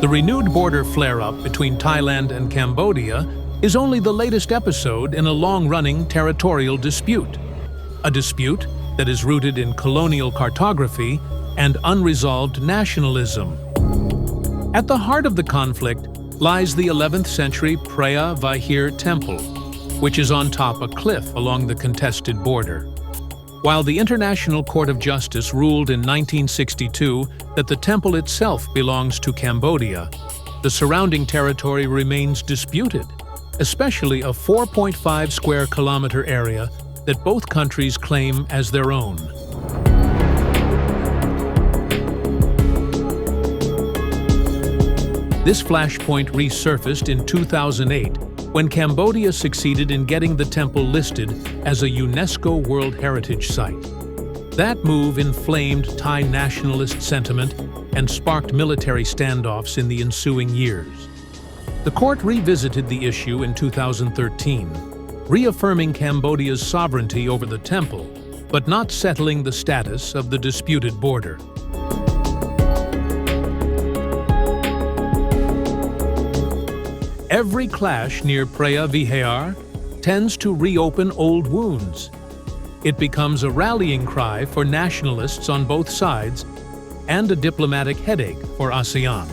The renewed border flare-up between Thailand and Cambodia is only the latest episode in a long-running territorial dispute. A dispute that is rooted in colonial cartography and unresolved nationalism. At the heart of the conflict lies the 11th century Preah Vihear temple, which is on top a cliff along the contested border. While the International Court of Justice ruled in 1962 that the temple itself belongs to Cambodia, the surrounding territory remains disputed, especially a 4.5 square kilometer area that both countries claim as their own. This flashpoint resurfaced in 2008 when Cambodia succeeded in getting the temple listed as a UNESCO World Heritage Site. That move inflamed Thai nationalist sentiment and sparked military standoffs in the ensuing years. The court revisited the issue in 2013, reaffirming Cambodia's sovereignty over the temple, but not settling the status of the disputed border. Every clash near Preah Vihear tends to reopen old wounds. It becomes a rallying cry for nationalists on both sides and a diplomatic headache for ASEAN.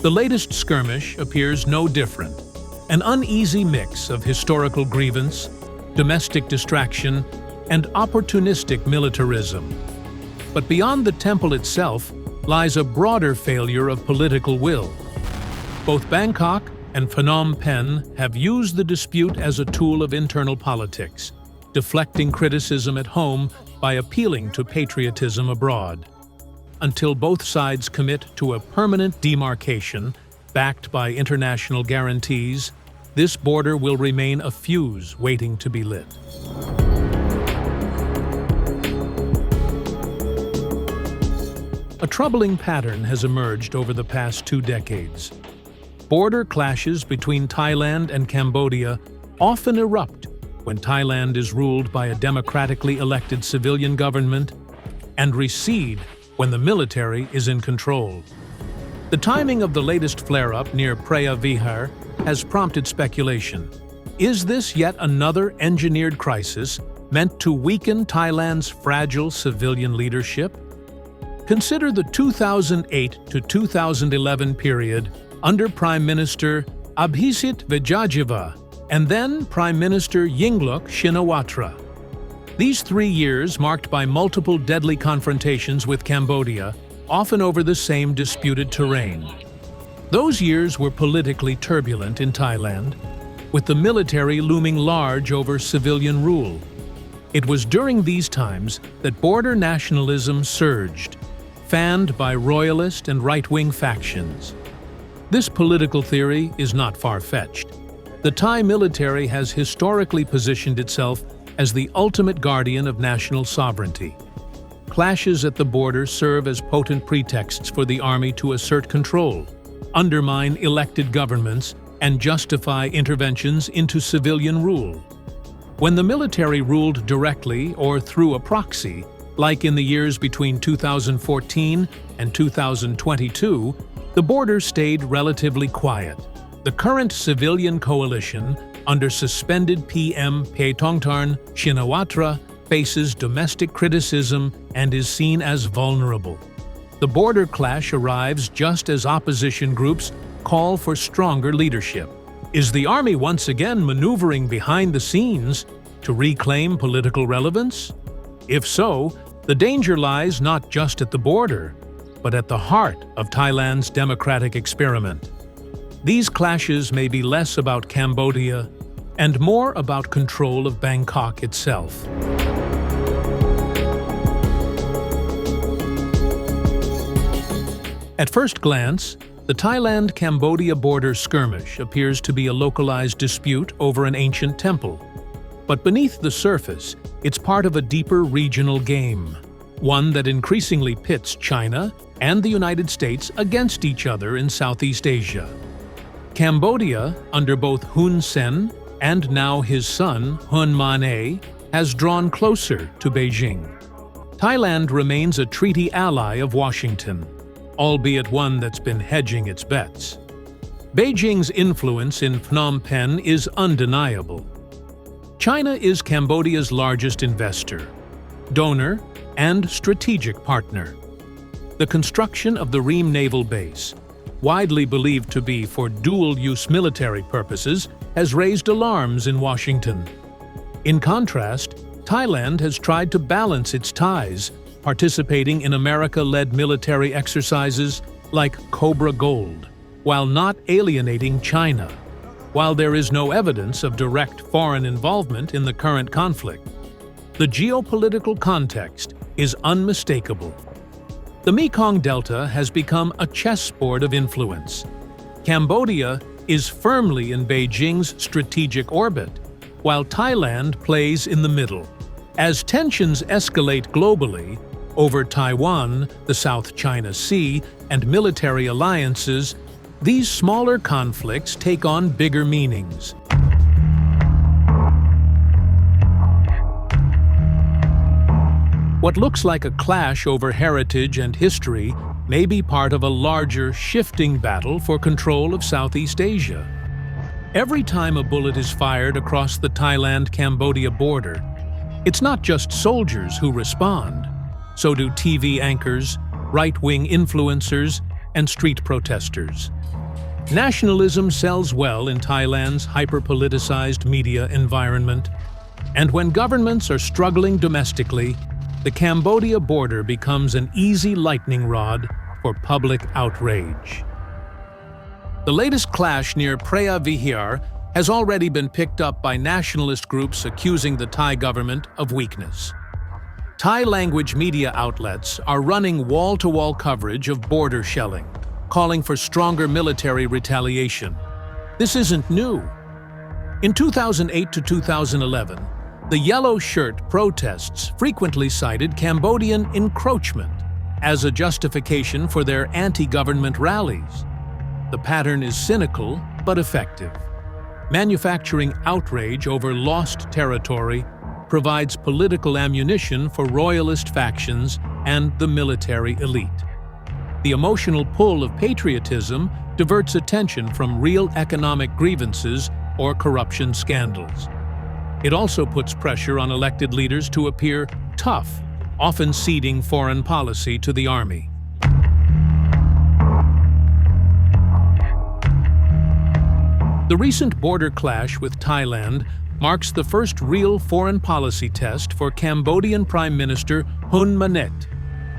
The latest skirmish appears no different, an uneasy mix of historical grievance, domestic distraction, and opportunistic militarism. But beyond the temple itself lies a broader failure of political will. Both Bangkok and Phnom Penh have used the dispute as a tool of internal politics, deflecting criticism at home by appealing to patriotism abroad. Until both sides commit to a permanent demarcation, backed by international guarantees, this border will remain a fuse waiting to be lit. A troubling pattern has emerged over the past 2 decades. Border clashes between Thailand and Cambodia often erupt when Thailand is ruled by a democratically elected civilian government and recede when the military is in control. The timing of the latest flare-up near Preah Vihear has prompted speculation. Is this yet another engineered crisis meant to weaken Thailand's fragile civilian leadership? Consider the 2008 to 2011 period under Prime Minister Abhisit Vejjajiva and then Prime Minister Yingluck Shinawatra. These 3 years marked by multiple deadly confrontations with Cambodia, often over the same disputed terrain. Those years were politically turbulent in Thailand, with the military looming large over civilian rule. It was during these times that border nationalism surged, fanned by royalist and right-wing factions. This political theory is not far-fetched. The Thai military has historically positioned itself as the ultimate guardian of national sovereignty. Clashes at the border serve as potent pretexts for the army to assert control, undermine elected governments, and justify interventions into civilian rule. When the military ruled directly or through a proxy, like in the years between 2014 and 2022, the border stayed relatively quiet. The current civilian coalition, under suspended PM Paetongtarn Shinawatra, faces domestic criticism and is seen as vulnerable. The border clash arrives just as opposition groups call for stronger leadership. Is the army once again maneuvering behind the scenes to reclaim political relevance? If so, the danger lies not just at the border, but at the heart of Thailand's democratic experiment. These clashes may be less about Cambodia and more about control of Bangkok itself. At first glance, the Thailand-Cambodia border skirmish appears to be a localized dispute over an ancient temple. But beneath the surface, it's part of a deeper regional game, one that increasingly pits China and the United States against each other in Southeast Asia. Cambodia, under both Hun Sen and now his son, Hun Manet, has drawn closer to Beijing. Thailand remains a treaty ally of Washington. albeit one that's been hedging its bets. Beijing's influence in Phnom Penh is undeniable. China is Cambodia's largest investor, donor, and strategic partner. The construction of the Ream Naval Base, widely believed to be for dual-use military purposes, has raised alarms in Washington. In contrast, Thailand has tried to balance its ties, participating in America-led military exercises like Cobra Gold, while not alienating China. While there is no evidence of direct foreign involvement in the current conflict, the geopolitical context is unmistakable. The Mekong Delta has become a chessboard of influence. Cambodia is firmly in Beijing's strategic orbit, while Thailand plays in the middle. As tensions escalate globally over Taiwan, the South China Sea, and military alliances, these smaller conflicts take on bigger meanings. What looks like a clash over heritage and history may be part of a larger, shifting battle for control of Southeast Asia. Every time a bullet is fired across the Thailand-Cambodia border, it's not just soldiers who respond. So do TV anchors, right-wing influencers, and street protesters. Nationalism sells well in Thailand's hyper-politicized media environment, and when governments are struggling domestically, the Cambodia border becomes an easy lightning rod for public outrage. The latest clash near Preah Vihear has already been picked up by nationalist groups accusing the Thai government of weakness. Thai-language media outlets are running wall-to-wall coverage of border shelling, calling for stronger military retaliation. This isn't new. In 2008 to 2011, the Yellow Shirt protests frequently cited Cambodian encroachment as a justification for their anti-government rallies. The pattern is cynical but effective. Manufacturing outrage over lost territory provides political ammunition for royalist factions and the military elite. The emotional pull of patriotism diverts attention from real economic grievances or corruption scandals. It also puts pressure on elected leaders to appear tough, often ceding foreign policy to the army. The recent border clash with Thailand marks the first real foreign policy test for Cambodian Prime Minister Hun Manet,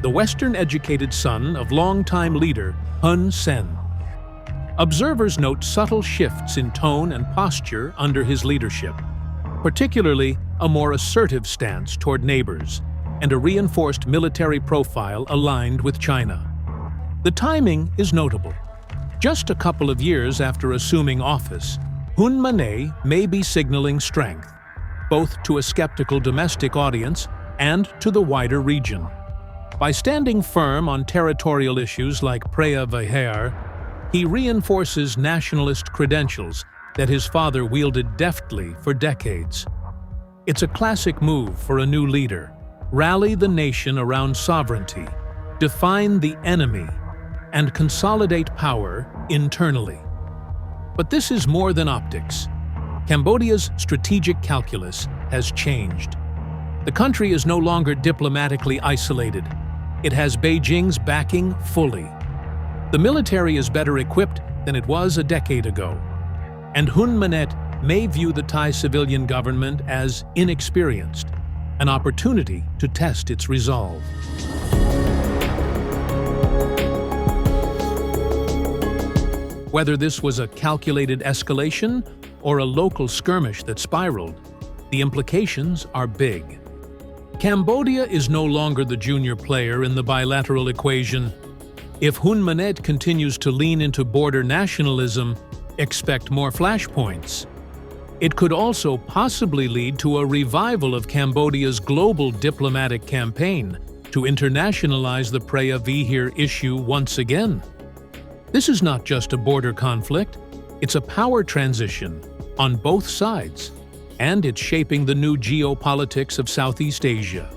the Western-educated son of longtime leader Hun Sen. Observers note subtle shifts in tone and posture under his leadership, particularly a more assertive stance toward neighbors and a reinforced military profile aligned with China. The timing is notable. Just a couple of years after assuming office, Hun Manet may be signaling strength, both to a skeptical domestic audience and to the wider region. By standing firm on territorial issues like Preah Vihear, he reinforces nationalist credentials that his father wielded deftly for decades. It's a classic move for a new leader: rally the nation around sovereignty, define the enemy, and consolidate power internally. But this is more than optics. Cambodia's strategic calculus has changed. The country is no longer diplomatically isolated. It has Beijing's backing fully. The military is better equipped than it was a decade ago, and Hun Manet may view the Thai civilian government as inexperienced, an opportunity to test its resolve. Whether this was a calculated escalation or a local skirmish that spiraled, the implications are big. Cambodia is no longer the junior player in the bilateral equation. If Hun Manet continues to lean into border nationalism, expect more flashpoints. It could also possibly lead to a revival of Cambodia's global diplomatic campaign to internationalize the Preah Vihear issue once again. This is not just a border conflict, it's a power transition on both sides, and it's shaping the new geopolitics of Southeast Asia.